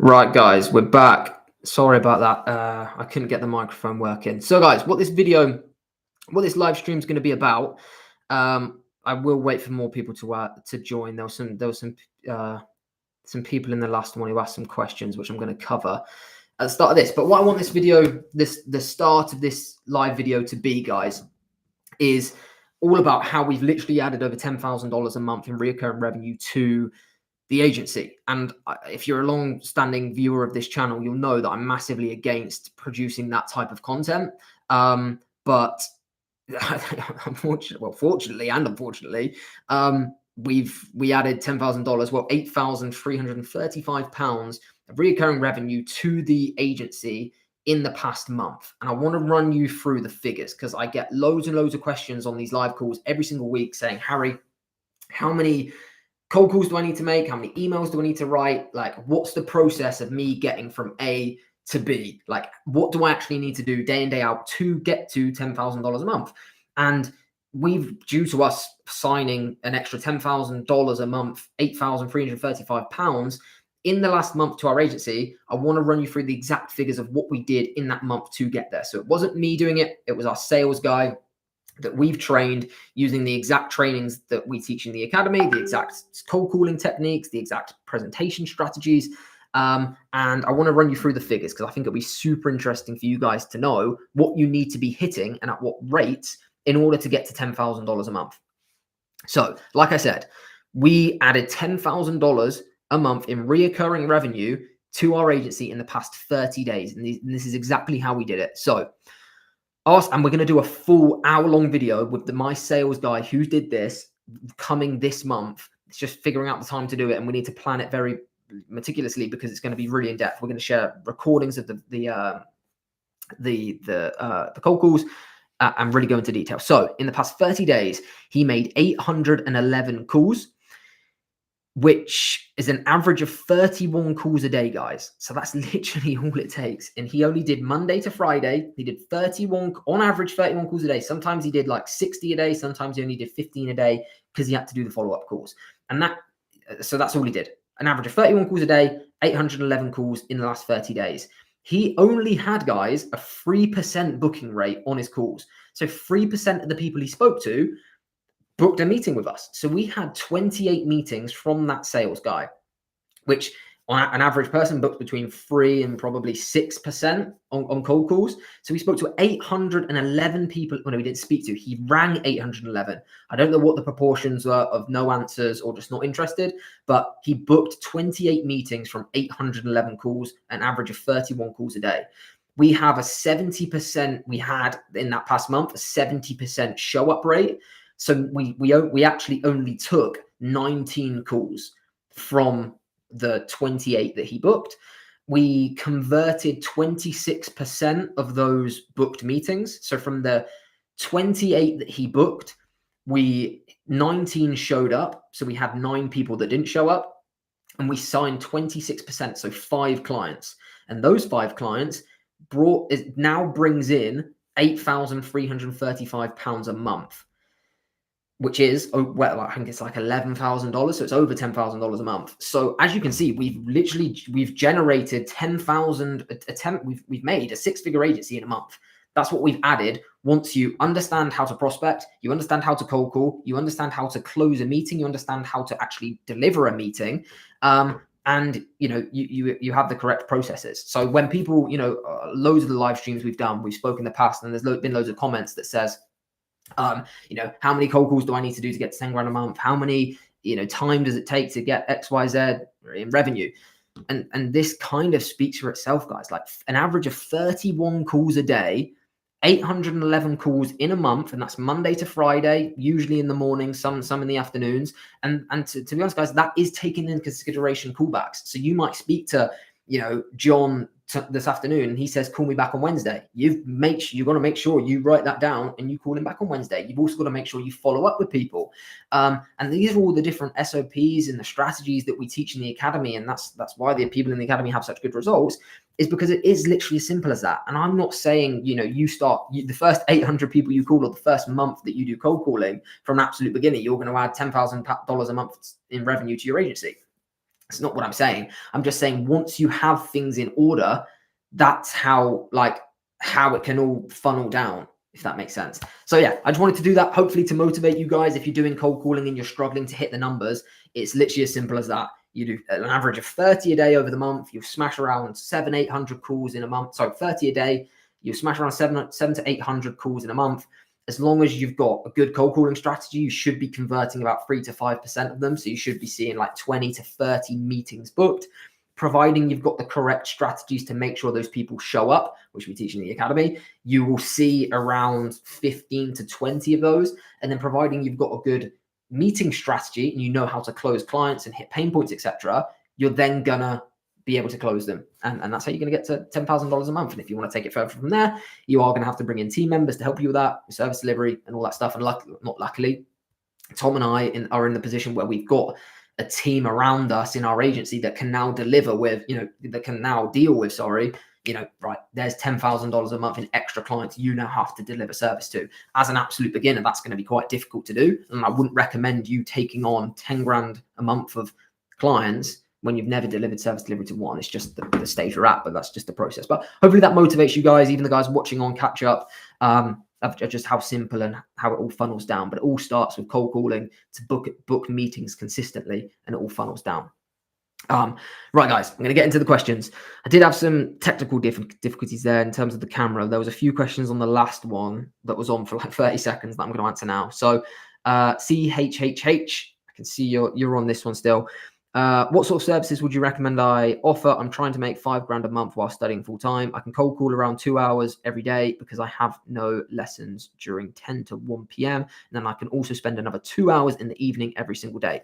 Right, guys, we're back. Sorry about that. I couldn't get the microphone working. So, guys, what this live stream is going to be about. I will wait for more people to join. There was some people in the last one who asked some questions, which I'm going to cover at the start of this. But what I want the start of this live video to be, guys, is all about how we've literally added over $10,000 a month in recurring revenue to the agency. And if you're a long-standing viewer of this channel, you'll know that I'm massively against producing that type of content. But fortunately and unfortunately, we added $10,000, well, £8,335 of recurring revenue to the agency in the past month. And I want to run you through the figures because I get loads and loads of questions on these live calls every single week saying, Harry, how many cold calls do I need to make? How many emails do I need to write? Like, what's the process of me getting from A to B? Like, what do I actually need to do day in, day out to get to $10,000 a month? And due to us signing an extra $10,000 a month, £8,335 in the last month to our agency, I want to run you through the exact figures of what we did in that month to get there. So it wasn't me doing it. It was our sales guy that we've trained using the exact trainings that we teach in the academy, the exact cold calling techniques, the exact presentation strategies. And I want to run you through the figures because I think it'll be super interesting for you guys to know what you need to be hitting and at what rates in order to get to $10,000 a month. So, like I said, we added $10,000 a month in reoccurring revenue to our agency in the past 30 days. And this is exactly how we did it. So, and we're going to do a full hour-long video with my sales guy who did this coming this month. It's just figuring out the time to do it, and we need to plan it very meticulously because it's going to be really in depth. We're going to share recordings of the cold calls and really go into detail. So in the past 30 days, he made 811 calls, which is an average of 31 calls a day, guys. So that's literally all it takes. And he only did Monday to Friday. He did 31, on average, 31 calls a day. Sometimes he did like 60 a day. Sometimes he only did 15 a day because he had to do the follow-up calls. And so that's all he did. An average of 31 calls a day, 811 calls in the last 30 days. He only had, guys, a 3% booking rate on his calls. So 3% of the people he spoke to booked a meeting with us. So we had 28 meetings from that sales guy, which on an average person books between 3 and probably 6% on cold calls. So we spoke to 811 people. Well, no, we didn't speak to. He rang 811. I don't know what the proportions were of no answers or just not interested, but he booked 28 meetings from 811 calls, an average of 31 calls a day. We have a 70%, we had in that past month, a 70% show up rate. So we actually only took 19 calls from the 28 that he booked. We converted 26% of those booked meetings. So from the 28 that he booked, 19 showed up. So we had 9 people that didn't show up, and we signed 26%. So 5 clients, and those 5 clients now brings in £8,335 a month, which is, well, I think it's like $11,000. So it's over $10,000 a month. So as you can see, we've generated 10,000 we've made a 6-figure agency in a month. That's what we've added. Once you understand how to prospect, you understand how to cold call, you understand how to close a meeting, you understand how to actually deliver a meeting. And you have the correct processes. So when people, loads of the live streams we've done, we've spoken in the past, and there's been loads of comments that says, how many cold calls do I need to do to get to 10 grand a month? How many, time does it take to get XYZ in revenue? And this kind of speaks for itself, guys. Like an average of 31 calls a day, 811 calls in a month, and that's Monday to Friday, usually in the morning, some in the afternoons. And to be honest, guys, that is taking into consideration callbacks. So you might speak to, John this afternoon, and he says, call me back on Wednesday. You've got to make sure you write that down and you call him back on Wednesday. You've also got to make sure you follow up with people. And these are all the different SOPs and the strategies that we teach in the academy. And that's why the people in the academy have such good results, is because it is literally as simple as that. And I'm not saying, the first 800 people you call, or the first month that you do cold calling from an absolute beginning, you're going to add $10,000 a month in revenue to your agency. That's not what I'm saying. I'm just saying once you have things in order, that's how it can all funnel down, if that makes sense. So yeah, I just wanted to do that, hopefully to motivate you guys. If you're doing cold calling and you're struggling to hit the numbers, it's literally as simple as that. You do an average of 30 a day over the month. You'll smash around 800 calls in a month. So 30 a day, you'll smash around 7 to 800 calls in a month. As long as you've got a good cold calling strategy, you should be converting about 3 to 5% of them. So you should be seeing like 20 to 30 meetings booked, providing you've got the correct strategies to make sure those people show up, which we teach in the academy. You will see around 15 to 20 of those. And then providing you've got a good meeting strategy and you know how to close clients and hit pain points, etc., you're then gonna be able to close them. And that's how you're going to get to $10,000 a month. And if you want to take it further from there, you are going to have to bring in team members to help you with that, service delivery and all that stuff. And luckily, Tom and I are in the position where we've got a team around us in our agency that can now deliver with, that can now deal with, right, there's $10,000 a month in extra clients you now have to deliver service to. As an absolute beginner, that's going to be quite difficult to do. And I wouldn't recommend you taking on 10 grand a month of clients when you've never delivered service delivery to one. It's just the stage we're at, but that's just the process. But hopefully that motivates you guys, even the guys watching on catch up, of just how simple and how it all funnels down. But it all starts with cold calling to book meetings consistently, and it all funnels down. Right, guys, I'm going to get into the questions. I did have some technical difficulties there in terms of the camera. There was a few questions on the last one that was on for like 30 seconds that I'm going to answer now. So CHHH, I can see you're on this one still. What sort of services would you recommend I offer? I'm trying to make 5 grand a month while studying full time. I can cold call around 2 hours every day because I have no lessons during 10 to 1 p.m. And then I can also spend another 2 hours in the evening every single day.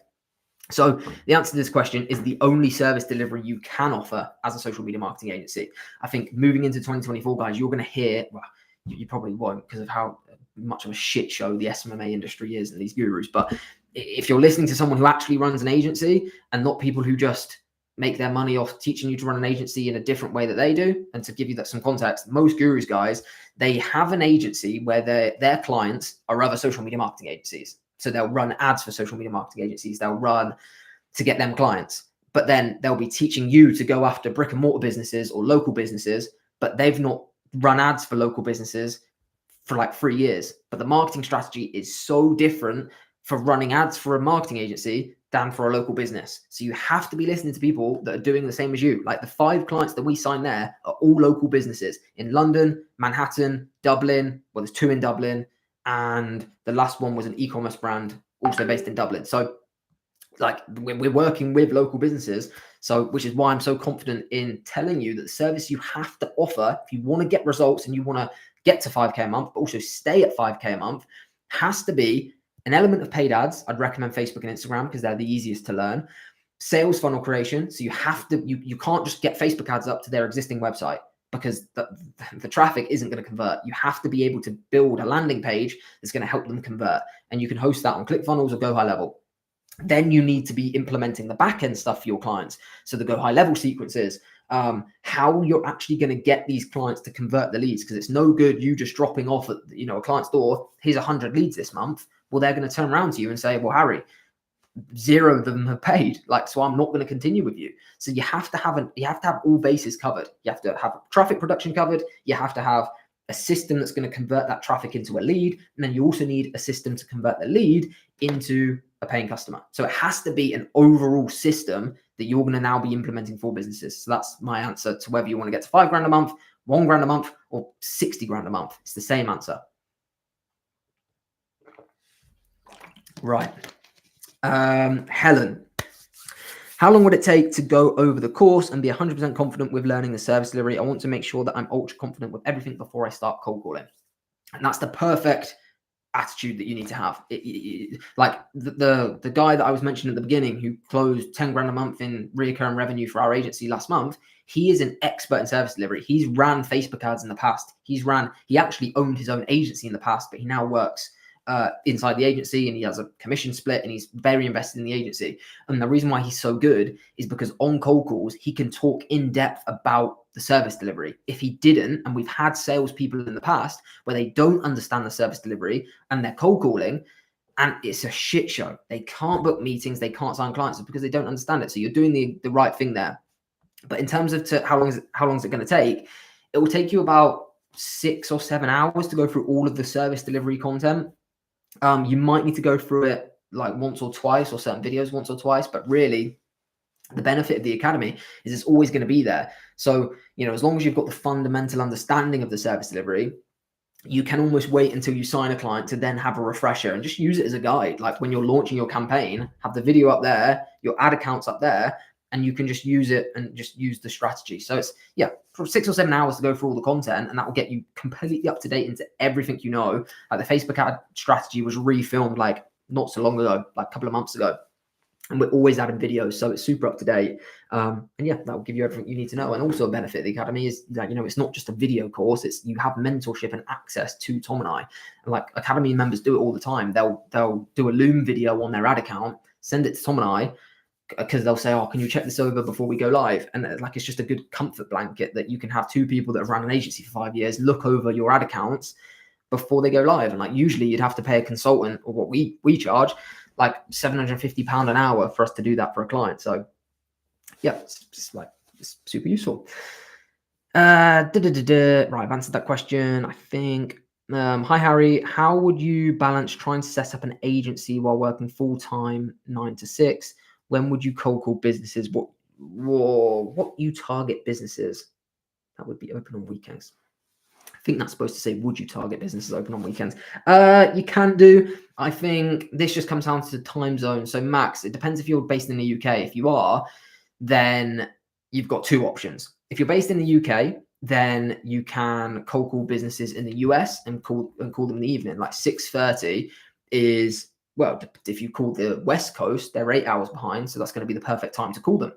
So the answer to this question is the only service delivery you can offer as a social media marketing agency. I think moving into 2024, guys, you're going to hear, well, you probably won't because of how much of a shit show the SMMA industry is and these gurus. But if you're listening to someone who actually runs an agency and not people who just make their money off teaching you to run an agency in a different way that they do, and to give you that some context, most gurus, guys, they have an agency where their clients are other social media marketing agencies. So they'll run ads for social media marketing agencies. They'll run to get them clients, but then they'll be teaching you to go after brick and mortar businesses or local businesses, but they've not run ads for local businesses for like 3 years. But the marketing strategy is so different for running ads for a marketing agency than for a local business. So you have to be listening to people that are doing the same as you. Like the 5 clients that we signed there are all local businesses in London, Manhattan, Dublin. Well, there's 2 in Dublin. And the last one was an e-commerce brand also based in Dublin. So like we're working with local businesses. So, which is why I'm so confident in telling you that the service you have to offer, if you want to get results and you want to get to 5K a month, but also stay at 5K a month, has to be an element of paid ads. I'd recommend Facebook and Instagram because they're the easiest to learn. Sales funnel creation. So you have to, you can't just get Facebook ads up to their existing website because the traffic isn't going to convert. You have to be able to build a landing page that's going to help them convert. And you can host that on ClickFunnels or Go High Level. Then you need to be implementing the back-end stuff for your clients. So the Go High Level sequences, how you're actually going to get these clients to convert the leads, because it's no good you just dropping off at a client's door, here's 100 leads this month. Well, they're going to turn around to you and say, well, Harry, 0 of them have paid, so I'm not going to continue with you. So you have to have all bases covered. You have to have traffic production covered. You have to have a system that's going to convert that traffic into a lead. And then you also need a system to convert the lead into a paying customer. So it has to be an overall system that you're going to now be implementing for businesses. So that's my answer to whether you want to get to 5 grand a month, 1 grand a month, or 60 grand a month. It's the same answer. Right. Helen, how long would it take to go over the course and be 100% confident with learning the service delivery? I want to make sure that I'm ultra confident with everything before I start cold calling. And that's the perfect attitude that you need to have. Like the guy that I was mentioning at the beginning who closed 10 grand a month in recurring revenue for our agency last month, he is an expert in service delivery. He's ran Facebook ads in the past. He actually owned his own agency in the past, but he now works inside the agency and he has a commission split and he's very invested in the agency. And the reason why he's so good is because on cold calls, he can talk in depth about the service delivery. If he didn't, and we've had salespeople in the past where they don't understand the service delivery and they're cold calling, And it's a shit show. They can't book meetings. They can't sign clients because they don't understand it. So you're doing the right thing there. But in terms of how long is it going to take? It will take you about 6 or 7 hours to go through all of the service delivery content. You might need to go through it like once or twice, or certain videos once or twice. But really, the benefit of the academy is it's always going to be there. So, as long as you've got the fundamental understanding of the service delivery, you can almost wait until you sign a client to then have a refresher and just use it as a guide. Like when you're launching your campaign, have the video up there, your ad accounts up there, and you can just use it and just use the strategy. So it's, from 6 or 7 hours to go through all the content, and that will get you completely up to date into everything you know. Like the Facebook ad strategy was refilmed like not so long ago, like a couple of months ago. And we're always adding videos, so it's super up to date. And that will give you everything you need to know. And also a benefit of the academy is that, it's not just a video course, it's you have mentorship and access to Tom and I. And like academy members do it all the time. They'll do a Loom video on their ad account, send it to Tom and I, because they'll say, oh, can you check this over before we go live? And it's just a good comfort blanket that you can have two people that have run an agency for 5 years look over your ad accounts before they go live. And usually you'd have to pay a consultant, or what we charge, like £750 an hour for us to do that for a client. So it's super useful. Right, I've answered that question, I think. Hi Harry, how would you balance trying to set up an agency while working full-time 9 to 6? When would you cold call businesses? What you target businesses that would be open on weekends? I think that's supposed to say, would you target businesses open on weekends? You can do. I think this just comes down to the time zone. So Max, it depends if you're based in the UK. If you are, then you've got two options. If you're based in the UK, then you can cold call businesses in the US and call them in the evening. Like 6:30 is, well, if you call the West Coast, they're 8 hours behind. So that's going to be the perfect time to call them.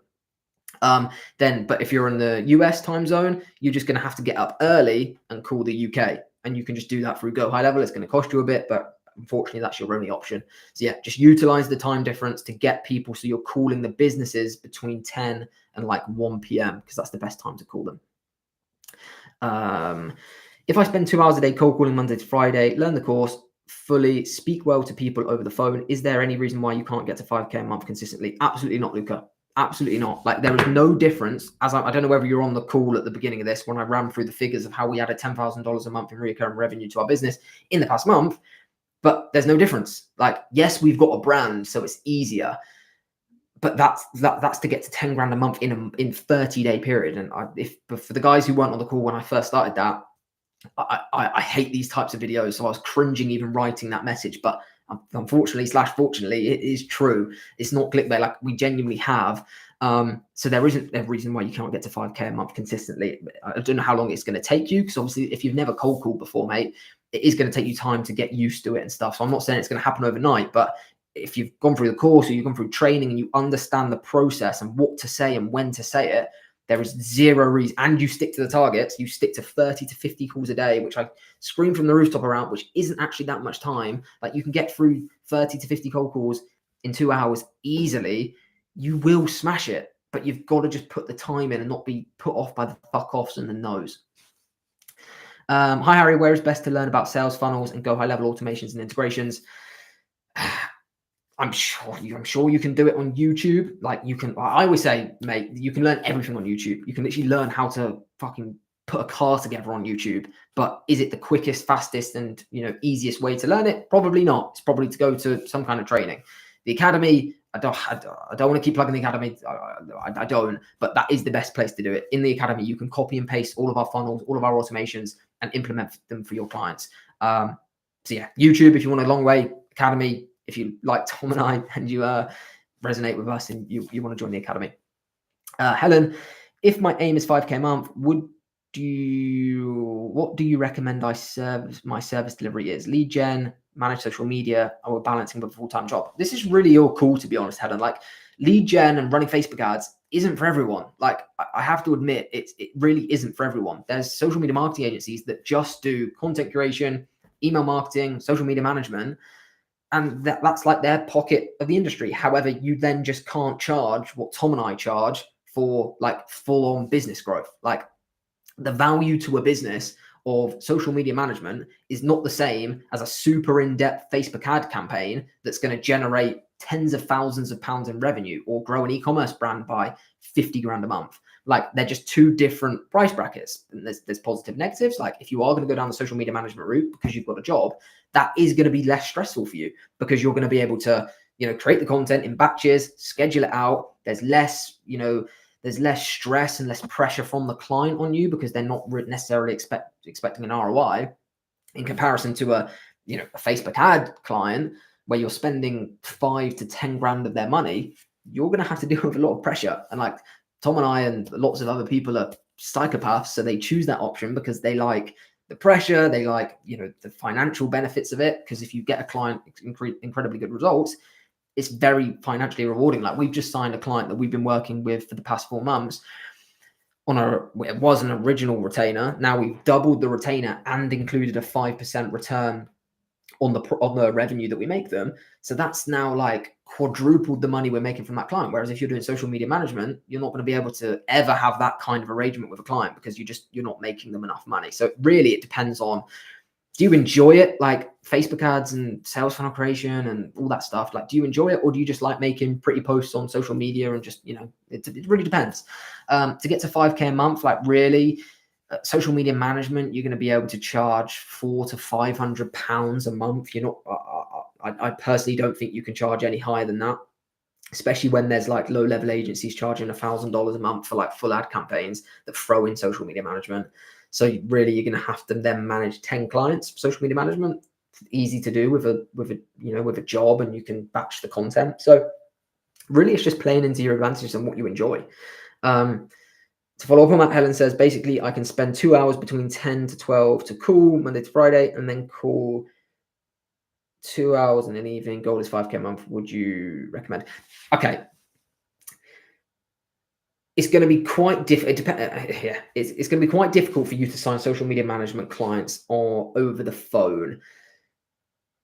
But if you're in the US time zone, you're just going to have to get up early and call the UK, and you can just do that through Go High Level. It's going to cost you a bit, but unfortunately that's your only option. So just utilize the time difference to get people. So you're calling the businesses between 10 and like 1 p.m. because that's the best time to call them. If I spend 2 hours a day cold calling Monday to Friday, learn the course fully, speak well to people over the phone, is there any reason why you can't get to 5K a month consistently? Absolutely not, Luca. Absolutely not. Like there is no difference. I don't know whether you're on the call at the beginning of this when I ran through the figures of how we added $10,000 a month in recurring revenue to our business in the past month, but there's no difference. Like, yes, we've got a brand, so it's easier, but that's to get to 10 grand a month in 30-day period. And for the guys who weren't on the call when I first started that, I hate these types of videos, so I was cringing even writing that message. But unfortunately/fortunately, it is true. It's not clickbait. Like we genuinely have. So there isn't a reason why you can't get to 5K a month consistently. I don't know how long it's going to take you, because obviously if you've never cold called before, mate, it is going to take you time to get used to it and stuff. So I'm not saying it's going to happen overnight, but if you've gone through the course or you've gone through training and you understand the process and what to say and when to say it, there is zero reason, and you stick to the targets, you stick to 30 to 50 calls a day, which I scream from the rooftop around, which isn't actually that much time. Like you can get through 30 to 50 cold calls in 2 hours easily. You will smash it, but you've got to just put the time in and not be put off by the fuck offs and the no's. Hi, Harry, where is best to learn about sales funnels and Go High Level automations and integrations? I'm sure you can do it on YouTube. Like you can, I always say, mate, you can learn everything on YouTube. You can literally learn how to fucking put a car together on YouTube. But is it the quickest, fastest, and easiest way to learn it? Probably not. It's probably to go to some kind of training. The academy, I don't want to keep plugging the academy. I don't, but that is the best place to do it. In the academy, you can copy and paste all of our funnels, all of our automations, and implement them for your clients. So yeah, YouTube if you want a long way, academy if you like Tom and I and you resonate with us and you want to join the academy. Helen, if my aim is 5K a month, what do you recommend my service delivery is? Lead gen, manage social media, or balancing with a full-time job? This is really your call, to be honest, Helen. Like lead gen and running Facebook ads isn't for everyone. Like I have to admit, it really isn't for everyone. There's social media marketing agencies that just do content curation, email marketing, social media management, and that's like their pocket of the industry. However, you then just can't charge what Tom and I charge for like full-on business growth. Like the value to a business of social media management is not the same as a super in-depth Facebook ad campaign that's going to generate tens of thousands of pounds in revenue or grow an e-commerce brand by 50 grand a month. Like, they're just two different price brackets. And there's positive negatives. Like, if you are going to go down the social media management route because you've got a job, that is going to be less stressful for you because you're going to be able to, create the content in batches, schedule it out. There's less, there's less stress and less pressure from the client on you because they're not necessarily expecting an ROI in comparison to a Facebook ad client where you're spending 5 to 10 grand of their money. You're going to have to deal with a lot of pressure. And like Tom and I and lots of other people are psychopaths, so they choose that option because they like the pressure, they like the financial benefits of it. Because if you get a client incredibly good results, it's very financially rewarding. Like, we've just signed a client that we've been working with for the past 4 months it was an original retainer. Now we've doubled the retainer and included a 5% return on the revenue that we make them. So that's now like quadrupled the money we're making from that client. Whereas if you're doing social media management, you're not going to be able to ever have that kind of arrangement with a client because you're not making them enough money. So really it depends on, do you enjoy it? Like Facebook ads and sales funnel creation and all that stuff. Like, do you enjoy it, or do you just like making pretty posts on social media and just, it really depends. To get to 5K a month, like really, social media management, you're going to be able to charge £400 to £500 a month. I personally don't think you can charge any higher than that, especially when there's like low level agencies charging $1,000 a month for like full ad campaigns that throw in social media management. So really, you're going to have to then manage 10 clients for social media management. It's easy to do with a job, and you can batch the content. So really, it's just playing into your advantages and what you enjoy. To follow up on that, Helen says, basically, I can spend 2 hours between 10 to 12 to call Monday to Friday, and then call 2 hours in an evening. Goal is 5K a month. Would you recommend? Okay. It's going to be quite difficult. It's going to be quite difficult for you to sign social media management clients over the phone,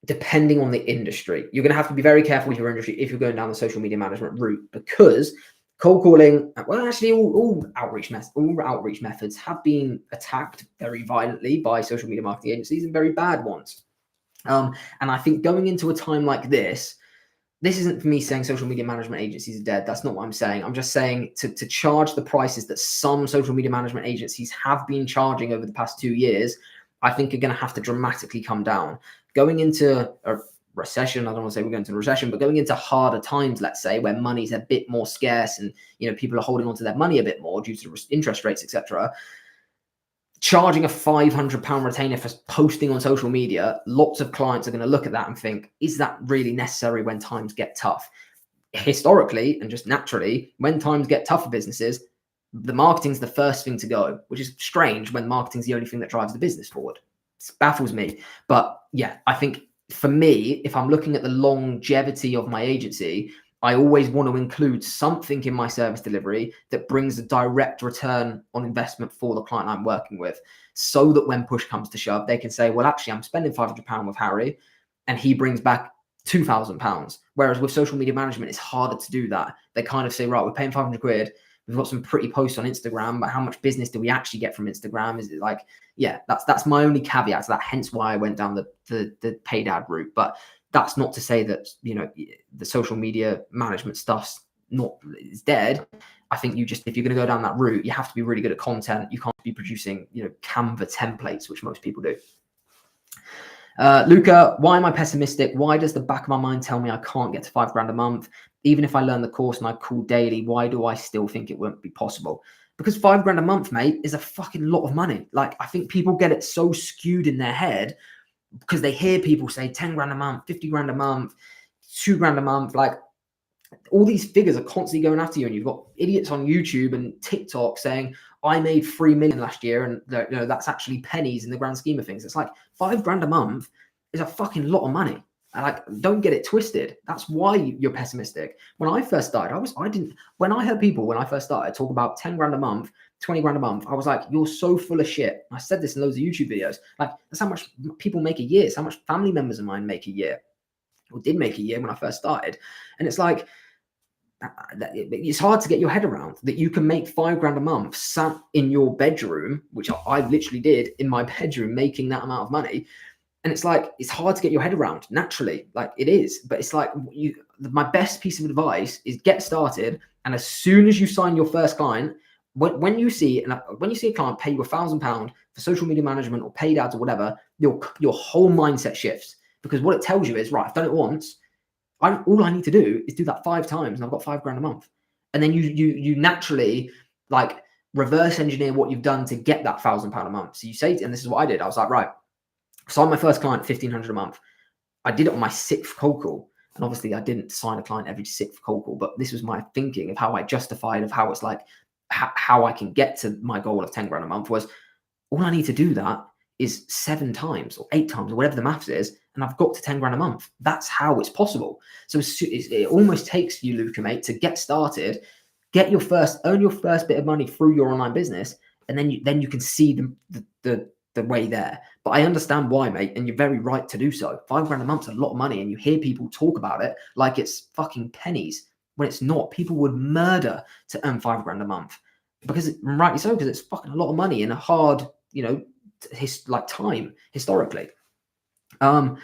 depending on the industry. You're going to have to be very careful with your industry if you're going down the social media management route, because cold calling, well, actually, all outreach methods have been attacked very violently by social media marketing agencies, and very bad ones. And I think going into a time like this isn't for me saying social media management agencies are dead. That's not what I'm saying. I'm just saying to charge the prices that some social media management agencies have been charging over the past 2 years, I think are going to have to dramatically come down. Going into a recession, I don't want to say we're going to a recession, but going into harder times, let's say, where money's a bit more scarce and people are holding onto their money a bit more due to interest rates, etc. Charging a £500 retainer for posting on social media, lots of clients are going to look at that and think, is that really necessary when times get tough? Historically, and just naturally, when times get tough for businesses, the marketing's the first thing to go, which is strange when marketing's the only thing that drives the business forward. It baffles me. But yeah, I think for me, if I'm looking at the longevity of my agency, I always want to include something in my service delivery that brings a direct return on investment for the client I'm working with, so that when push comes to shove, they can say, well, actually, I'm spending £500 with Harry and he brings back £2,000. Whereas with social media management, it's harder to do that. They kind of say, right, we're paying 500 quid. We've got some pretty posts on Instagram, but how much business do we actually get from Instagram? Is it like, yeah, that's my only caveat to that. Hence why I went down the paid ad route. But that's not to say that, the social media management stuff's is dead. I think if you're going to go down that route, you have to be really good at content. You can't be producing, Canva templates, which most people do. Luca, why am I pessimistic? Why does the back of my mind tell me I can't get to £5,000 a month? Even if I learn the course and I call daily, why do I still think it won't be possible? Because £5,000 a month, mate, is a fucking lot of money. Like, I think people get it so skewed in their head because they hear people say 10 grand a month, 50 grand a month, 2 grand a month. Like, all these figures are constantly going after you, and you've got idiots on YouTube and TikTok saying, I made 3 million last year, and that's actually pennies in the grand scheme of things. It's like £5,000 a month is a fucking lot of money. And like, don't get it twisted. That's why you're pessimistic. When I first started, when I heard people, when I first started, talk about 10 grand a month, 20 grand a month, I was like, you're so full of shit. I said this in loads of YouTube videos. Like, that's how much people make a year. It's how much family members of mine make a year, or did make a year when I first started. And it's like, it's hard to get your head around that you can make $5 grand a month sat in your bedroom, which I literally did in my bedroom, making that amount of money. And it's like, it's hard to get your head around naturally, like it is. But it's like, my best piece of advice is get started. And as soon as you sign your first client, when you see a client pay you £1,000 for social media management or paid ads or whatever, your whole mindset shifts, because what it tells you is, right, I've done it once. All I need to do is do that 5 times and I've got £5 grand a month. And then you naturally like reverse engineer what you've done to get that £1,000 a month. So you say, and this is what I did. I was like, right, signed my first client, $1,500 a month. I did it on my 6th cold call. And obviously I didn't sign a client every 6th cold call, but this was my thinking of how I justified, of how it's like, how I can get to my goal of 10 grand a month was, all I need to do that is 7 times or 8 times or whatever the maths is, and I've got to 10 grand a month. That's how it's possible. So it almost takes you, Luca, mate, to get started, earn your first bit of money through your online business, and then you can see the way there. But I understand why, mate, and you're very right to do so. £5 grand a month's a lot of money, and you hear people talk about it like it's fucking pennies, when it's not. People would murder to earn £5 grand a month, because rightly so, because it's fucking a lot of money in a hard, time historically. Hopefully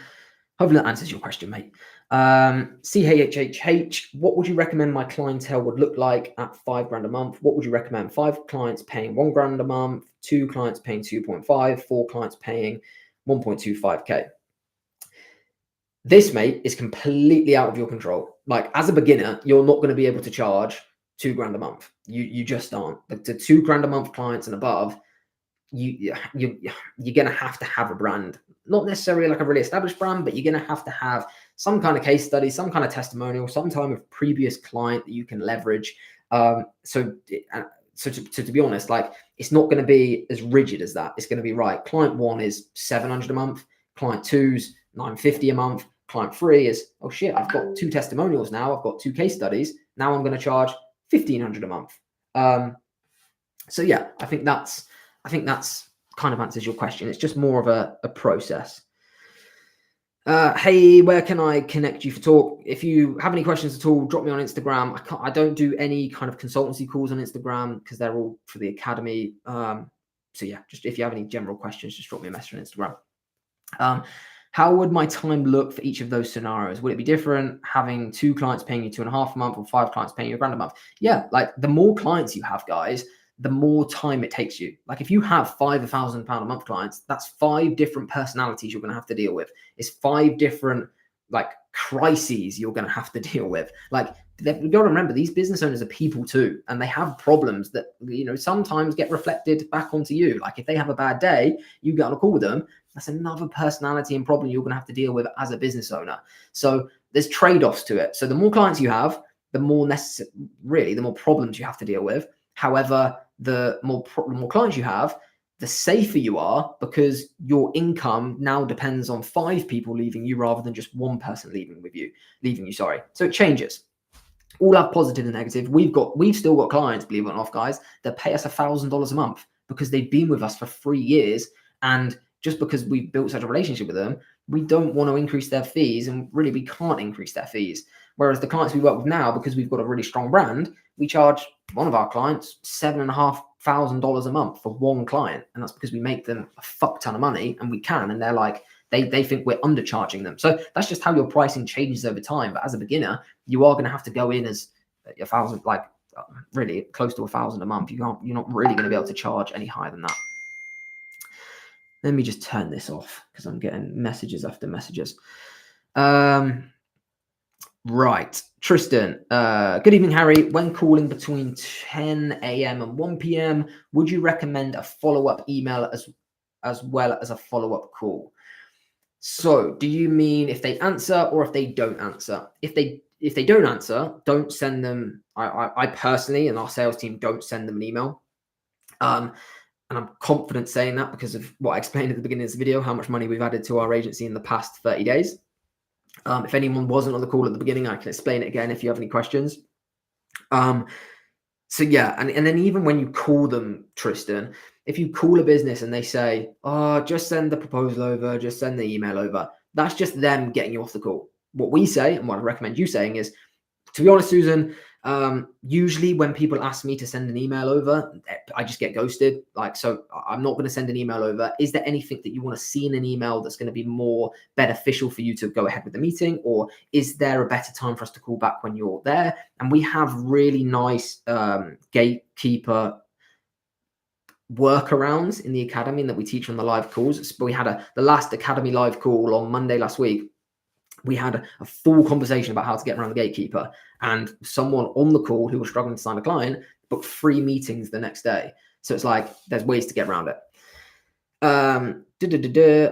that answers your question, mate. CHHH, what would you recommend my clientele would look like at £5 grand a month? What would you recommend? 5 clients paying £1 grand a month, 2 clients paying 2.5, 4 clients paying 1.25k. This, mate, is completely out of your control. Like, as a beginner, you're not going to be able to charge £2 grand a month. You just aren't. The £2 grand a month clients and above, you're going to have a brand. Not necessarily like a really established brand, but you're going to have some kind of case study, some kind of testimonial, some kind of previous client that you can leverage. So to be honest, like, it's not going to be as rigid as that. It's going to be, right, client 1 is $700 a month, client 2's $950 a month, client 3 is, oh shit, I've got 2 testimonials now, I've got 2 case studies, now I'm going to charge $1,500 a month. So yeah, I think that's kind of answers your question. It's just more of a process. Hey, where can I connect you for talk? If you have any questions at all, drop me on Instagram. I don't do any kind of consultancy calls on Instagram because they're all for the academy. So yeah, just if you have any general questions, just drop me a message on Instagram. How would my time look for each of those scenarios? Would it be different having 2 clients paying you 2.5 a month or 5 clients paying you £1 grand a month? Yeah, like, the more clients you have, guys, the more time it takes you. Like, if you have 5 £1,000 a month clients, that's 5 different personalities you're going to have to deal with. It's 5 different like crises you're going to have to deal with. Like, you've got to remember, these business owners are people too, and they have problems that, sometimes get reflected back onto you. Like, if they have a bad day, you get on a call with them, that's another personality and problem you're going to have to deal with as a business owner. So there's trade-offs to it. So the more clients you have, the more the more problems you have to deal with. However, the more clients you have, the safer you are, because your income now depends on 5 people leaving you rather than just 1 person leaving you. Sorry. So it changes. All have positive and negative. We've still got clients, believe it or not, guys, that pay us $1,000 a month because they've been with us for 3 years. And just because we've built such a relationship with them, we don't want to increase their fees, and really we can't increase their fees. Whereas the clients we work with now, because we've got a really strong brand, we charge one of our clients $7,500 a month for 1 client. And that's because we make them a fuck ton of money, and we can. And they're like, they think we're undercharging them. So that's just how your pricing changes over time. But as a beginner, you are going to have to go in as 1,000, like really close to 1,000 a month. You're not really going to be able to charge any higher than that. Let me just turn this off because I'm getting messages after messages. Right, Tristan. Good evening, Harry. When calling between 10 a.m. and 1 p.m., would you recommend a follow-up email as well as a follow-up call? So, do you mean if they answer or if they don't answer? If they don't answer, don't send them. I personally, and our sales team, don't send them an email. And I'm confident saying that because of what I explained at the beginning of this video, how much money we've added to our agency in the past 30 days. If anyone wasn't on the call at the beginning, I can explain it again if you have any questions. So yeah, and then even when you call them, Tristan, if you call a business and they say, oh, just send the proposal over, just send the email over, that's just them getting you off the call. What we say, and what I recommend you saying is, to be honest, Susan, Usually when people ask me to send an email over, I just get ghosted. Like, so I'm not going to send an email over. Is there anything that you want to see in an email that's going to be more beneficial for you to go ahead with the meeting? Or is there a better time for us to call back when you're there? And we have really nice gatekeeper workarounds in the academy that we teach on the live calls. But we had the last academy live call on Monday last week. We had a full conversation about how to get around the gatekeeper, and someone on the call who was struggling to sign a client booked 3 meetings the next day. So it's like, there's ways to get around it. I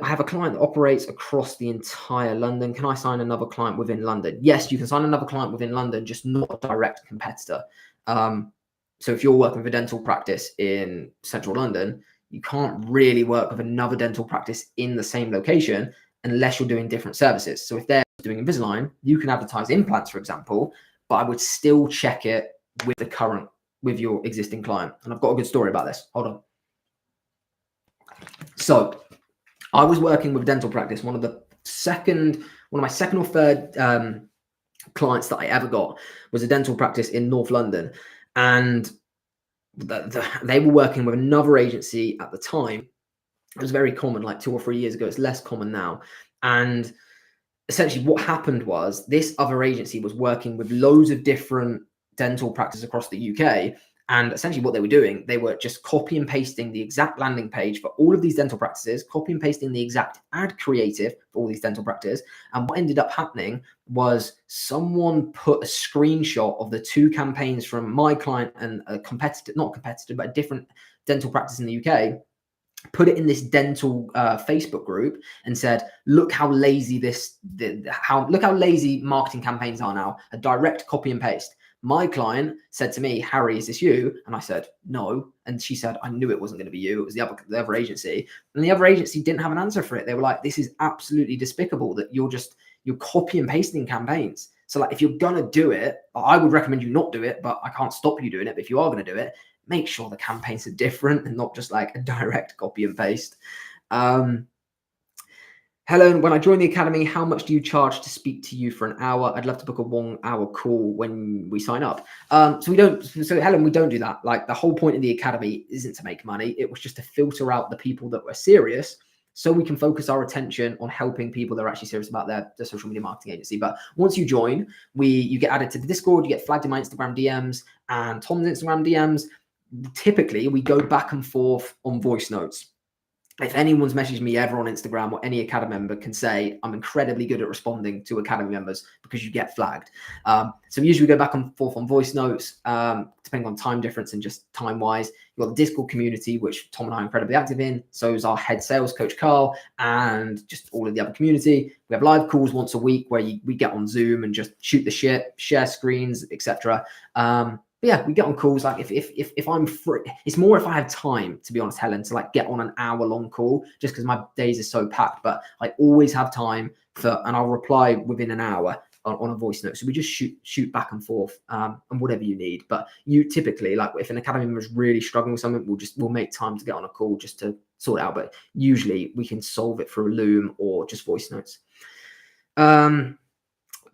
have a client that operates across the entire London. Can I sign another client within London? Yes, you can sign another client within London, just not a direct competitor. So if you're working with a dental practice in central London, you can't really work with another dental practice in the same location unless you're doing different services. So if they're doing Invisalign, you can advertise implants, for example, but I would still check it with your existing client. And I've got a good story about this. Hold on. So I was working with a dental practice. One of my second or third clients that I ever got was a dental practice in North London. And they were working with another agency at the time. It was very common, like 2 or 3 years ago. It's less common now. And essentially what happened was this other agency was working with loads of different dental practices across the UK. And essentially what they were doing, they were just copy and pasting the exact landing page for all of these dental practices, copy and pasting the exact ad creative for all these dental practices. And what ended up happening was someone put a screenshot of the 2 campaigns from my client and a competitor, not a competitor, but a different dental practice in the UK, put it in this dental Facebook group and said, look how lazy look how lazy marketing campaigns are now. A direct copy and paste. My client said to me, Harry, is this you? And I said, no. And she said, I knew it wasn't going to be you. It was the other agency. And the other agency didn't have an answer for it. They were like, this is absolutely despicable that you're copy and pasting campaigns. So like, if you're going to do it, I would recommend you not do it, but I can't stop you doing it. But if you are going to do it, make sure the campaigns are different and not just like a direct copy and paste. Helen, when I join the academy, how much do you charge to speak to you for an hour? I'd love to book a 1 hour call when we sign up. So Helen, we don't do that. Like, the whole point of the academy isn't to make money. It was just to filter out the people that were serious so we can focus our attention on helping people that are actually serious about their social media marketing agency. But once you join, you get added to the Discord, you get flagged in my Instagram DMs and Tom's Instagram DMs. Typically, we go back and forth on voice notes. If anyone's messaged me ever on Instagram, or any Academy member can say, I'm incredibly good at responding to Academy members because you get flagged. So we usually go back and forth on voice notes, depending on time difference and just time-wise. You've got the Discord community, which Tom and I are incredibly active in. So is our head sales coach, Carl, and just all of the other community. We have live calls once a week where we get on Zoom and just shoot the shit, share screens, etc. But yeah, we get on calls. Like if I'm free, it's more if I have time, to be honest, Helen, to like get on an hour-long call, just because my days are so packed. But I always have time and I'll reply within an hour on a voice note. So we just shoot back and forth, and whatever you need. But you typically, like, if an Academy member is really struggling with something, we'll make time to get on a call just to sort it out. But usually we can solve it through Loom or just voice notes.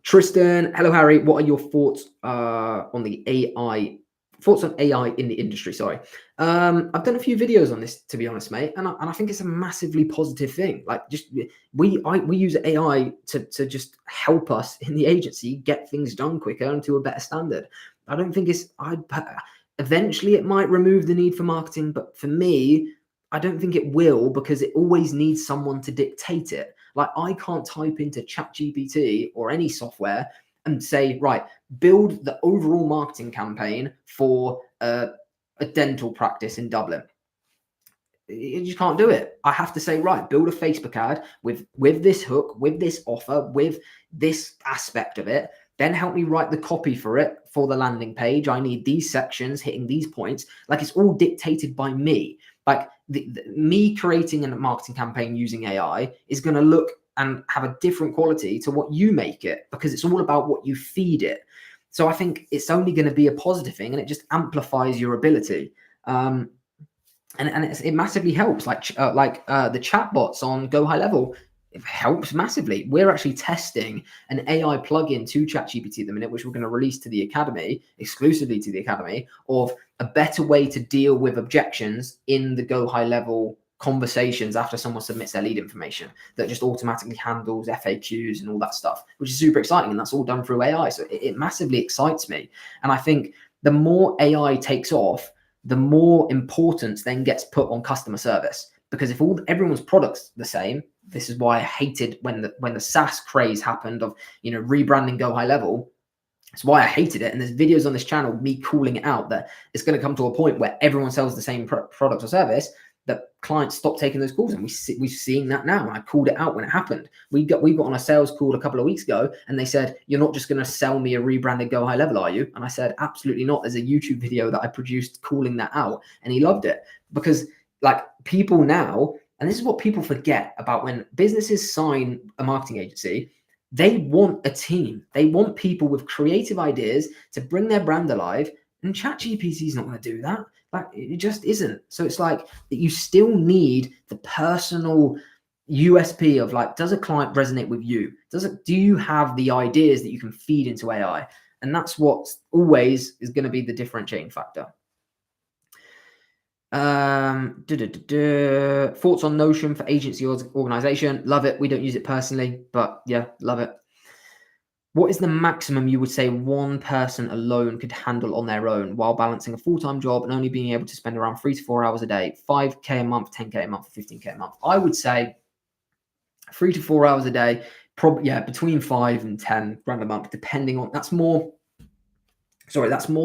Tristan, hello, Harry. What are your thoughts on the AI? Thoughts on AI in the industry? Sorry. I've done a few videos on this, to be honest, mate, and I think it's a massively positive thing. Like, just we use AI to just help us in the agency get things done quicker and to a better standard. I don't think eventually it might remove the need for marketing, but for me, I don't think it will, because it always needs someone to dictate it. Like, I can't type into ChatGPT or any software and say, right, build the overall marketing campaign for a dental practice in Dublin. You just can't do it. I have to say, right, build a Facebook ad with this hook, with this offer, with this aspect of it. Then help me write the copy for it, for the landing page. I need these sections hitting these points. Like, it's all dictated by me. Like, me creating a marketing campaign using AI is going to look and have a different quality to what you make it, because it's all about what you feed it. So I think it's only going to be a positive thing, and it just amplifies your ability. And it massively helps. Like the chatbots on Go High Level, it helps massively. We're actually testing an AI plugin to ChatGPT at the minute, which we're going to release to the academy, exclusively to the academy, of a better way to deal with objections in the Go High Level conversations after someone submits their lead information, that just automatically handles FAQs and all that stuff, which is super exciting. And that's all done through AI. So it massively excites me. And I think the more AI takes off, the more importance then gets put on customer service. Because if everyone's product's the same, this is why I hated when the SaaS craze happened of, rebranding Go High Level. It's why I hated it. And there's videos on this channel, me calling it out, that it's going to come to a point where everyone sells the same product or service, that clients stop taking those calls. And we've seen that now. And I called it out when it happened. We got on a sales call a couple of weeks ago, and they said, "You're not just going to sell me a rebranded Go High Level, are you?" And I said, "Absolutely not. There's a YouTube video that I produced calling that out." And he loved it, because like people now, and this is what people forget about when businesses sign a marketing agency, they want a team. They want people with creative ideas to bring their brand alive. And ChatGPT is not going to do that. Like, it just isn't. So it's like that you still need the personal USP of, like, does a client resonate with you? Do you have the ideas that you can feed into AI? And that's what always is going to be the differentiating factor. Thoughts on Notion for agency or organization? Love it. We don't use it personally, but yeah, love it. What is the maximum you would say one person alone could handle on their own while balancing a full-time job and only being able to spend around 3 to 4 hours a day? 5K a month, 10K a month, 15K a month. I would say 3 to 4 hours a day, probably, between 5 and 10 grand a month, depending on, that's more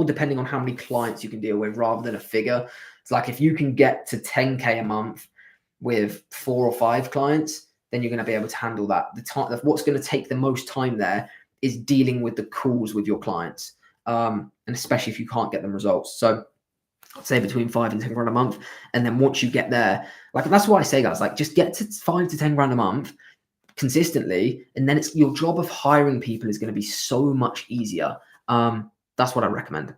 depending on how many clients you can deal with rather than a figure. It's like, if you can get to 10K a month with 4 or 5 clients, then you're going to be able to handle that. What's going to take the most time there is dealing with the calls with your clients, and especially if you can't get them results. So I'd say between 5 and 10 grand a month. And then once you get there, like, that's why I say, guys, like, just get to 5 to 10 grand a month consistently, and then it's your job of hiring people is going to be so much easier. That's what I recommend.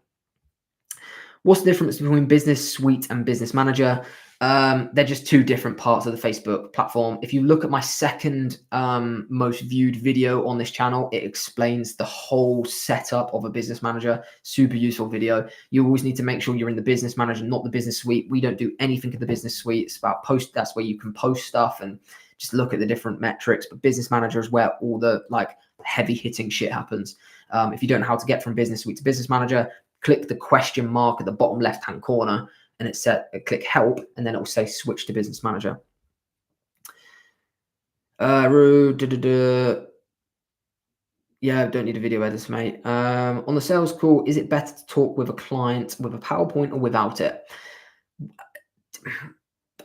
What's the difference between Business Suite and Business Manager? They're just two different parts of the Facebook platform. If you look at my second most viewed video on this channel, it explains the whole setup of a business manager. Super useful video. You always need to make sure you're in the Business Manager, not the Business Suite. We don't do anything in the Business Suite. It's about that's where you can post stuff and just look at the different metrics. But Business Manager is where all the, like, heavy hitting shit happens. If you don't know how to get from Business Suite to Business Manager, click the question mark at the bottom left-hand corner, and it said click help, and then it will say switch to Business Manager. Yeah, don't need a video editor, mate. On the sales call, is it better to talk with a client with a PowerPoint or without it?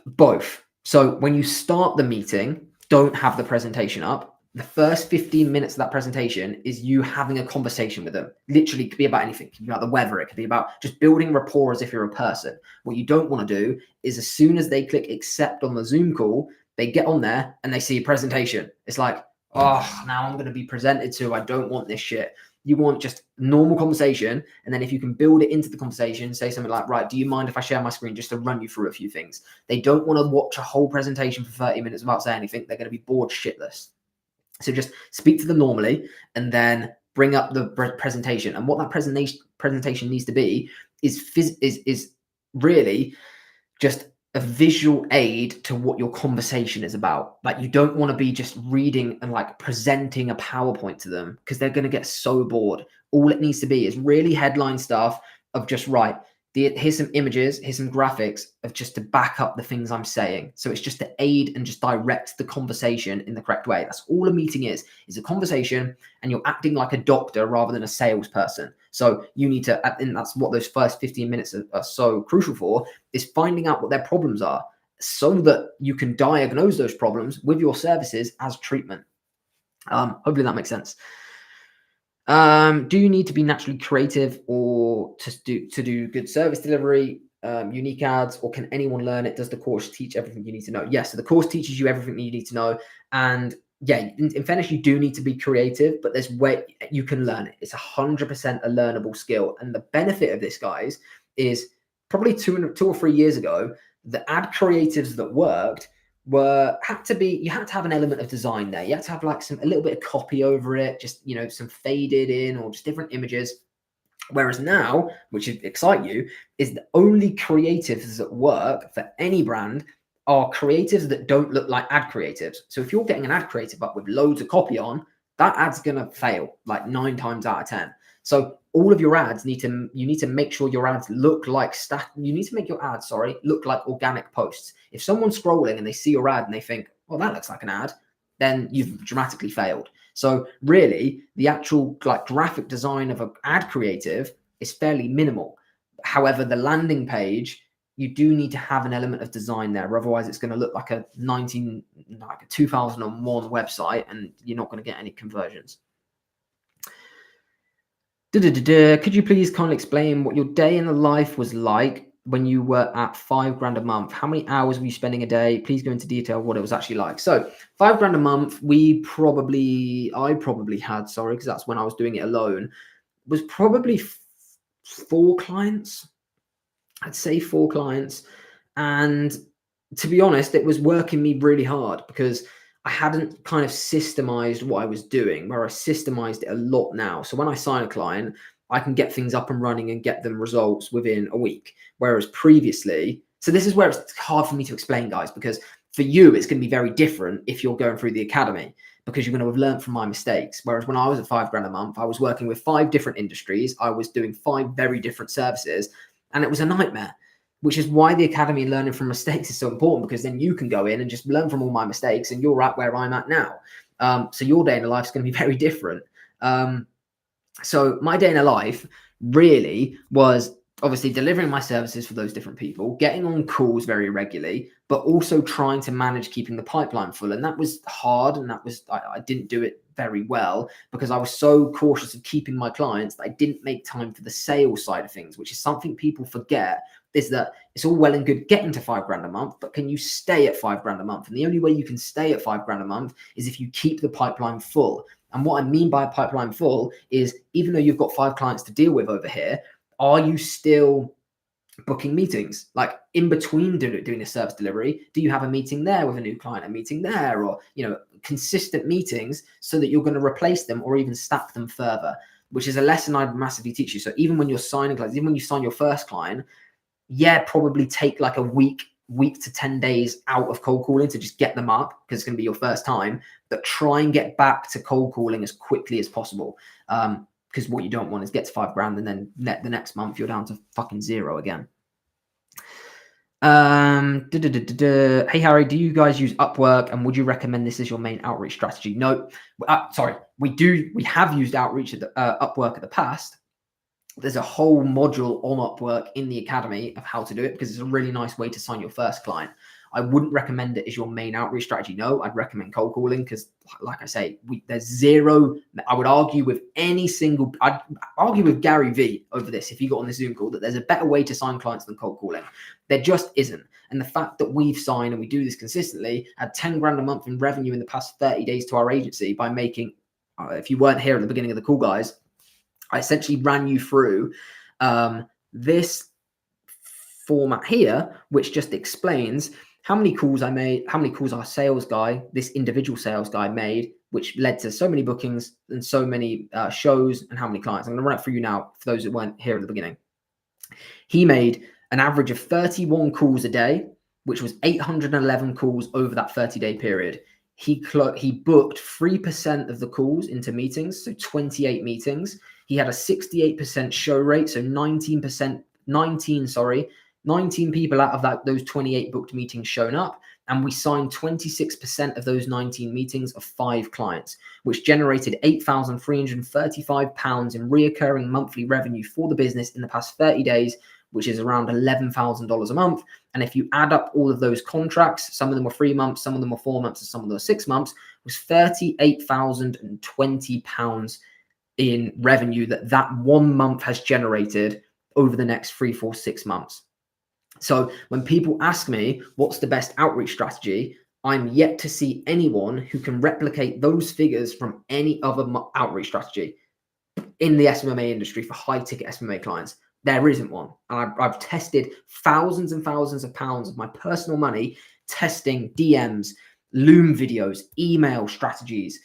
Both. So when you start the meeting, don't have the presentation up. The first 15 minutes of that presentation is you having a conversation with them. Literally, it could be about anything. It could be about the weather. It could be about just building rapport as if you're a person. What you don't want to do is, as soon as they click accept on the Zoom call, they get on there and they see a presentation. It's like, oh, now I'm going to be presented to. I don't want this shit. You want just normal conversation. And then if you can build it into the conversation, say something like, right, do you mind if I share my screen just to run you through a few things? They don't want to watch a whole presentation for 30 minutes without saying anything. They're going to be bored shitless. So just speak to them normally and then bring up the presentation. And what that presentation needs to be is really just a visual aid to what your conversation is about. Like, you don't want to be just reading and, like, presenting a PowerPoint to them, because they're going to get so bored. All it needs to be is really headline stuff of just, right, here's some images, here's some graphics of just to back up the things I'm saying. So it's just to aid and just direct the conversation in the correct way. That's all a meeting is a conversation, and you're acting like a doctor rather than a salesperson. So you need to, and that's what those first 15 minutes are so crucial for, is finding out what their problems are so that you can diagnose those problems with your services as treatment. Hopefully that makes sense. Do you need to be naturally creative or to do good service delivery, unique ads, or can anyone learn it? Does the course teach everything you need to know? Yes, so the course teaches you everything you need to know. And yeah, in fairness, you do need to be creative, but there's way you can learn it. It's 100% a learnable skill. And the benefit of this, guys, is probably two or 3 years ago, the ad creatives that worked had to be, you had to have an element of design there. You had to have like a little bit of copy over it, just, you know, some faded in or just different images. Whereas now, which should excite you, is the only creatives that work for any brand are creatives that don't look like ad creatives. So if you're getting an ad creative up with loads of copy on, that ad's going to fail like 9 times out of 10. So all of your ads you need to make sure your ads look like you need to make your ads, look like organic posts. If someone's scrolling and they see your ad and they think, well, that looks like an ad, then you've dramatically failed. So really, the actual like graphic design of an ad creative is fairly minimal. However, the landing page, you do need to have an element of design there. Otherwise, it's going to look like a 2001 website, and you're not going to get any conversions. Could you please kindly explain what your day in the life was like when you were at $5,000 a month? How many hours were you spending a day? Please go into detail what it was actually like. So $5,000 a month, I probably had, because that's when I was doing it alone, was probably 4 clients. I'd say 4 clients. And to be honest, it was working me really hard because I hadn't kind of systemized what I was doing, where I systemized it a lot now. So when I sign a client, I can get things up and running and get them results within a week. Whereas previously, so this is where it's hard for me to explain, guys, because for you, it's going to be very different if you're going through the academy, because you're going to have learned from my mistakes. Whereas when I was at $5,000 a month, I was working with 5 different industries. I was doing 5 very different services, and it was a nightmare. Which is why the academy and learning from mistakes is so important, because then you can go in and just learn from all my mistakes and you're at where I'm at now. So your day in the life is going to be very different. So my day in the life really was obviously delivering my services for those different people, getting on calls very regularly, but also trying to manage keeping the pipeline full. And that was hard. And that was, I didn't do it very well because I was so cautious of keeping my clients that I didn't make time for the sales side of things, which is something people forget. Is that it's all well and good getting to $5,000 a month, but can you stay at $5,000 a month? And the only way you can stay at $5,000 a month is if you keep the pipeline full. And what I mean by a pipeline full is, even though you've got 5 clients to deal with over here, are you still booking meetings? Like in between doing a service delivery, do you have a meeting there with a new client, a meeting there, or, you know, consistent meetings so that you're going to replace them or even stack them further, which is a lesson I'd massively teach you. So even when you're signing clients, even when you sign your first client, probably take like a week to 10 days out of cold calling to just get them up, because it's going to be your first time, but try and get back to cold calling as quickly as possible. Because what you don't want is get to $5,000 and then the next month you're down to fucking 0 again. Hey Harry, do you guys use Upwork, and would you recommend this as your main outreach strategy? No, we have used outreach at Upwork in the past. There's a whole module on Upwork in the academy of how to do it, because it's a really nice way to sign your first client. I wouldn't recommend it as your main outreach strategy. No, I'd recommend cold calling, because like I say, there's 0. I would argue with I'd argue with Gary V over this if you got on the Zoom call, that there's a better way to sign clients than cold calling. There just isn't. And the fact that we've signed, and we do this consistently, had $10,000 a month in revenue in the past 30 days to our agency by making, if you weren't here at the beginning of the call, guys, I essentially ran you through this format here, which just explains how many calls I made, how many calls our sales guy, this individual sales guy, made, which led to so many bookings and so many shows, and how many clients. I'm going to run it for you now for those that weren't here at the beginning. He made an average of 31 calls a day, which was 811 calls over that 30-day period. He booked 3% of the calls into meetings, so 28 meetings. He had a 68% show rate, so 19 people out of those 28 booked meetings shown up, and we signed 26% of those 19 meetings of 5 clients, which generated £8,335 in reoccurring monthly revenue for the business in the past 30 days, which is around $11,000 a month. And if you add up all of those contracts, some of them were 3 months, some of them were 4 months, and some of them were 6 months, was £38,020 in revenue that 1 month has generated over the next 3, 4, 6 months. So when people ask me what's the best outreach strategy, I'm yet to see anyone who can replicate those figures from any other outreach strategy in the SMMA industry for high ticket SMMA clients. There isn't one. And I've tested thousands and thousands of pounds of my personal money testing, DMs, Loom videos, email strategies,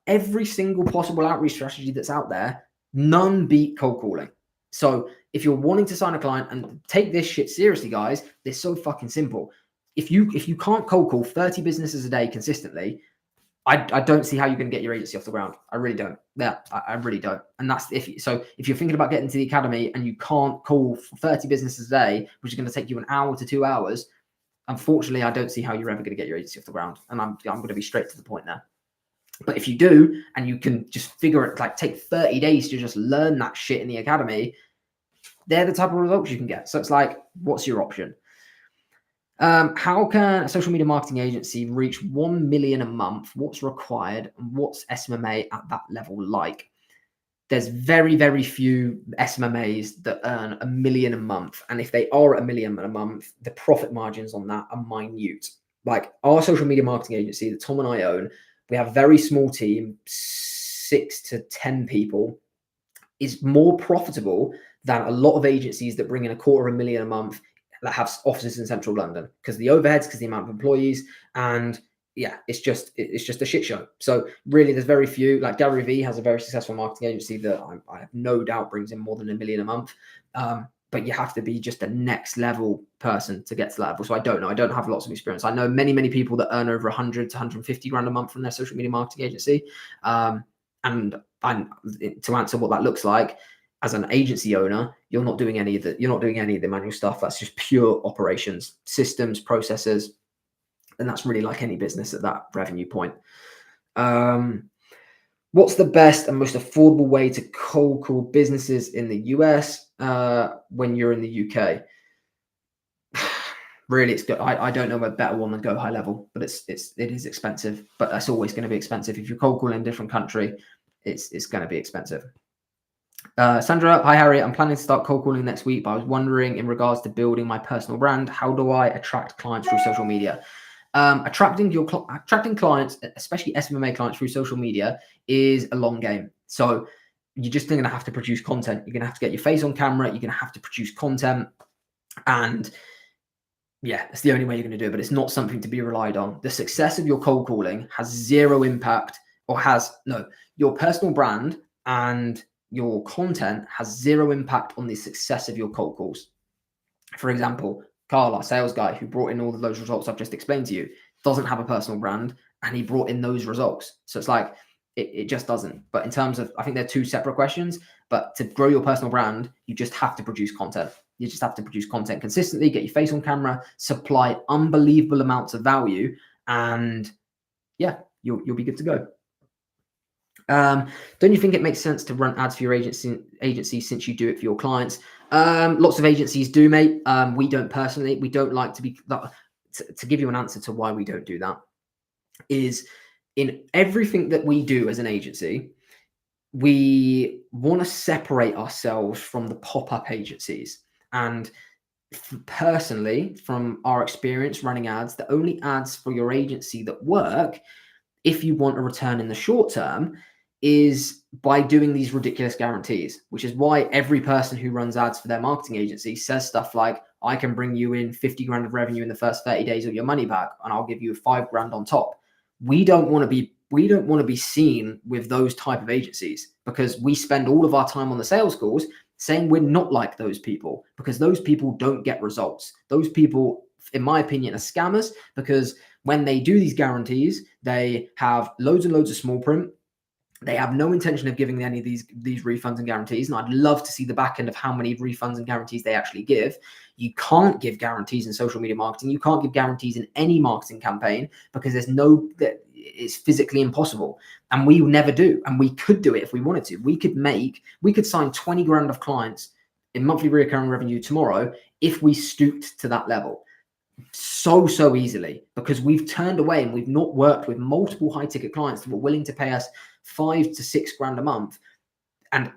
every single possible outreach strategy that's out there, none beat cold calling. So if you're wanting to sign a client, and take this shit seriously, guys, it's so fucking simple. If you can't cold call 30 businesses a day consistently, I don't see how you're going to get your agency off the ground. I really don't. Yeah, I really don't. And that's if you're thinking about getting to the academy and you can't call 30 businesses a day, which is going to take you an hour to 2 hours, unfortunately, I don't see how you're ever going to get your agency off the ground. And I'm going to be straight to the point there. But if you do, and you can just figure it, like take 30 days to just learn that shit in the academy, they're the type of results you can get. So it's like, what's your option? How can a social media marketing agency reach 1 million a month? What's required? And what's SMMA at that level like? There's very, very few SMMAs that earn 1 million a month. And if they are at 1 million a month, the profit margins on that are minute. Like our social media marketing agency that Tom and I own, we have a very small team, 6 to 10 people, is more profitable than a lot of agencies that bring in $250,000 a month that have offices in central London, because the overheads, because the amount of employees, and yeah, it's just a shit show. So really, there's very few. Like Gary Vee has a very successful marketing agency that I have no doubt brings in more than 1 million a month. But you have to be just a next level person to get to that level. So I don't know. I don't have lots of experience. I know many, many people that earn over 100 to 150 grand a month from their social media marketing agency. And to answer what that looks like, as an agency owner, you're not doing any of the manual stuff. That's just pure operations, systems, processes. And that's really like any business at that revenue point. What's the best and most affordable way to cold call businesses in the US when you're in the UK? Really, it's good. I don't know a better one than Go High Level, but it is expensive. But that's always going to be expensive. If you're cold calling in a different country, it's going to be expensive. Sandra, hi Harry. I'm planning to start cold calling next week, but I was wondering, in regards to building my personal brand, how do I attract clients through social media? Attracting clients, especially SMMA clients, through social media is a long game. So you're just going to have to produce content. You're going to have to get your face on camera. You're going to have to produce content, and yeah, it's the only way you're going to do it. But it's not something to be relied on. The success of your cold calling has zero impact, or your personal brand and your content has zero impact on the success of your cold calls. For example, Carl, our sales guy who brought in all of those results I've just explained to you, doesn't have a personal brand, and he brought in those results. So it's like, it just doesn't. But in terms of, I think they're two separate questions, but to grow your personal brand, you just have to produce content. You just have to produce content consistently, get your face on camera, supply unbelievable amounts of value, and yeah, you'll be good to go. Don't you think it makes sense to run ads for your agency since you do it for your clients? Lots of agencies do, mate. We don't personally. We don't like to be, to give you an answer to why we don't do that, is in everything that we do as an agency, we want to separate ourselves from the pop-up agencies. And personally, from our experience running ads, the only ads for your agency that work, if you want a return in the short term, is by doing these ridiculous guarantees, which is why every person who runs ads for their marketing agency says stuff like, I can bring you in 50 grand of revenue in the first 30 days of your money back, and I'll give you 5 grand on top. We don't want to be seen with those type of agencies, because we spend all of our time on the sales calls saying we're not like those people, because those people don't get results. Those people, in my opinion, are scammers, because when they do these guarantees, they have loads and loads of small print. They have no intention of giving any of these refunds and guarantees. And I'd love to see the back end of how many refunds and guarantees they actually give. You can't give guarantees in social media marketing. You can't give guarantees in any marketing campaign, because it's physically impossible. And we never do. And we could do it if we wanted to. We could sign 20 grand of clients in monthly recurring revenue tomorrow if we stooped to that level. So easily, because we've turned away and we've not worked with multiple high ticket clients that were willing to pay us 5 to 6 grand a month, and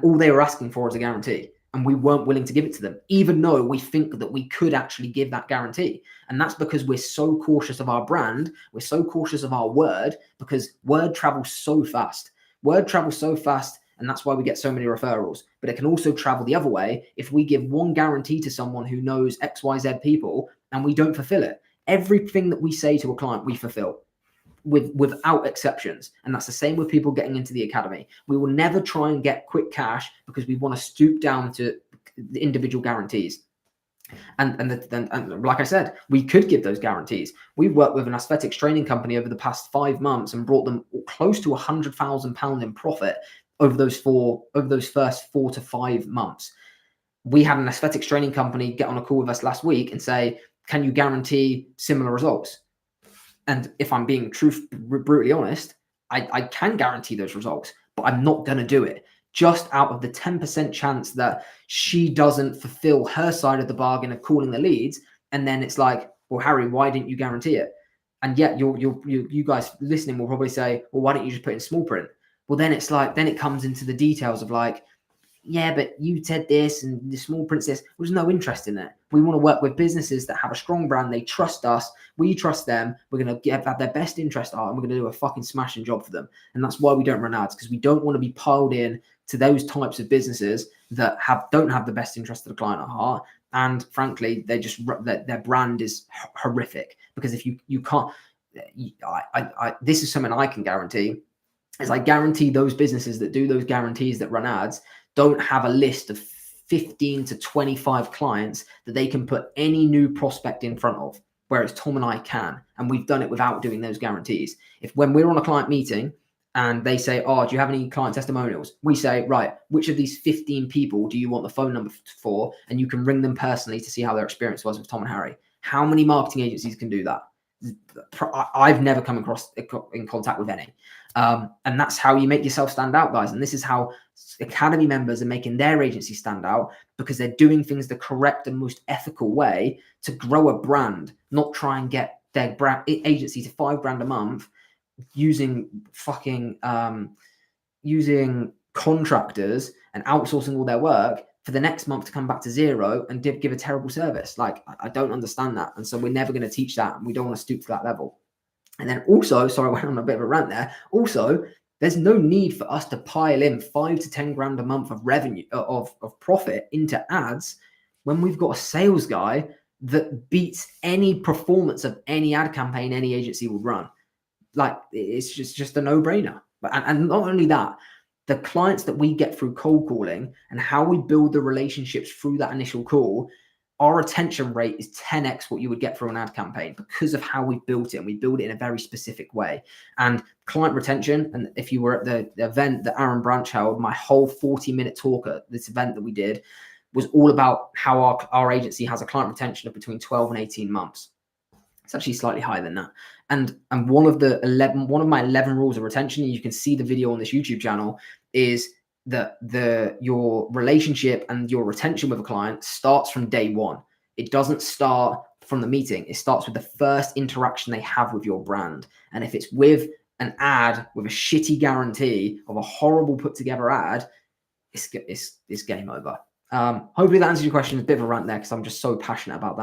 all they were asking for is a guarantee, and we weren't willing to give it to them, even though we think that we could actually give that guarantee. And that's because we're so cautious of our brand, we're so cautious of our word, because word travels so fast. And that's why we get so many referrals. But it can also travel the other way if we give one guarantee to someone who knows XYZ people and we don't fulfill it. everything that we say to a client, we fulfill without exceptions. And that's the same with people getting into the academy. We will never try and get quick cash because we want to stoop down to the individual guarantees. And like I said, we could give those guarantees. We've worked with an aesthetics training company over the past 5 months and brought them close to £100,000 in profit over those first 4 to 5 months. We had an aesthetics training company get on a call with us last week and say, can you guarantee similar results? And if I'm being brutally honest, I can guarantee those results, but I'm not going to do it. Just out of the 10% chance that she doesn't fulfill her side of the bargain of calling the leads. And then it's like, well, Harry, why didn't you guarantee it? And yet you guys listening will probably say, well, why don't you just put in small print? Well, then it's like, then it comes into the details of like, yeah, but you said this and the small print says, there's no interest in it. We want to work with businesses that have a strong brand. They trust us. We trust them. We're going to have their best interest out and we're going to do a fucking smashing job for them. And that's why we don't run ads, because we don't want to be piled in to those types of businesses that don't have the best interest of the client at heart. And frankly, their brand is horrific, because if you can't, this is something I can guarantee, is I guarantee those businesses that do those guarantees that run ads don't have a list of 15 to 25 clients that they can put any new prospect in front of, whereas Tom and I can. And we've done it without doing those guarantees. When we're on a client meeting and they say, oh, do you have any client testimonials? We say, right, which of these 15 people do you want the phone number for? And you can ring them personally to see how their experience was with Tom and Harry. How many marketing agencies can do that? I've never come across in contact with any. And that's how you make yourself stand out, guys. And this is how academy members are making their agency stand out, because they're doing things the correct and most ethical way to grow a brand, not try and get their brand agency to $5,000 a month using using contractors and outsourcing all their work for the next month to come back to zero and give a terrible service. Like, I don't understand that. And so we're never going to teach that. And we don't want to stoop to that level. And then also, sorry, I went on a bit of a rant there. Also, there's no need for us to pile in $5 to $10,000 a month of revenue, of profit into ads, when we've got a sales guy that beats any performance of any ad campaign any agency would run. Like, it's just a no-brainer. And not only that, the clients that we get through cold calling and how we build the relationships through that initial call, our retention rate is 10x what you would get through an ad campaign, because of how we built it. And we build it in a very specific way. And client retention, and if you were at the event that Aaron Branch held, my whole 40-minute talk at this event that we did was all about how our agency has a client retention of between 12 and 18 months. It's actually slightly higher than that. And one of my 11 rules of retention, and you can see the video on this YouTube channel, is that your relationship and your retention with a client starts from day one. It doesn't start from the meeting. It starts with the first interaction they have with your brand. And if it's with an ad with a shitty guarantee of a horrible put together ad, it's game over. Hopefully that answers your question. It's a bit of a rant there because I'm just so passionate about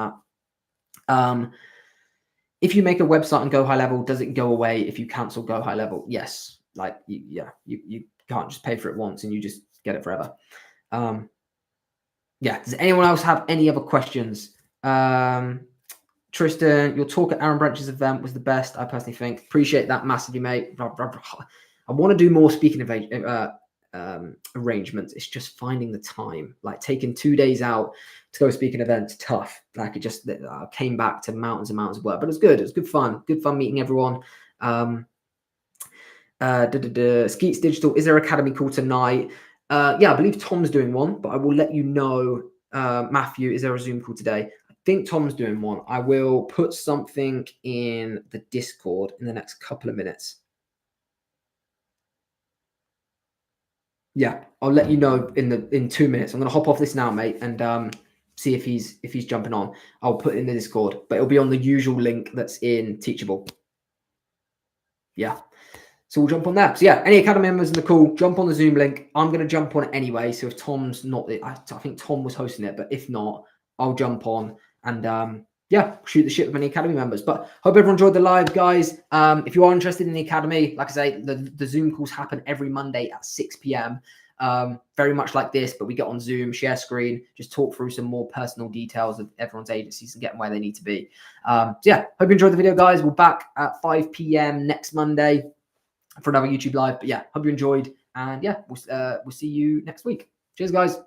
that. If you make a website and go high level, does it go away if you cancel go high level? Yes. Like, you can't just pay for it once and you just get it forever. Does anyone else have any other questions? Tristan, your talk at Aaron Branch's event was the best, I personally think. Appreciate that massively, mate. I want to do more speaking arrangements. It's just finding the time. Like, taking 2 days out to go speak an event, tough. Like, it just came back to mountains and mountains of work, but it was good. It was good fun meeting everyone. Skeets Digital, is there academy call tonight? I believe Tom's doing one, but I will let you know. Matthew, is there a Zoom call today? I think Tom's doing one. I will put something in the Discord in the next couple of minutes. Yeah, I'll let you know in 2 minutes. I'm gonna hop off this now, mate, and see if he's jumping on. I'll put it in the Discord, but it'll be on the usual link that's in Teachable. Yeah. So we'll jump on that. So yeah, any academy members in the call, jump on the Zoom link. I'm going to jump on it anyway. So if Tom's not, I think Tom was hosting it, but if not, I'll jump on and shoot the shit with any academy members. But hope everyone enjoyed the live, guys. If you are interested in the academy, like I say, the Zoom calls happen every Monday at 6 p.m. very much like this, but we get on Zoom, share screen, just talk through some more personal details of everyone's agencies and get them where they need to be. So yeah, hope you enjoyed the video, guys. We're back at 5 p.m. next Monday for another YouTube live. But yeah, hope you enjoyed, and yeah, we'll see you next week. Cheers, guys.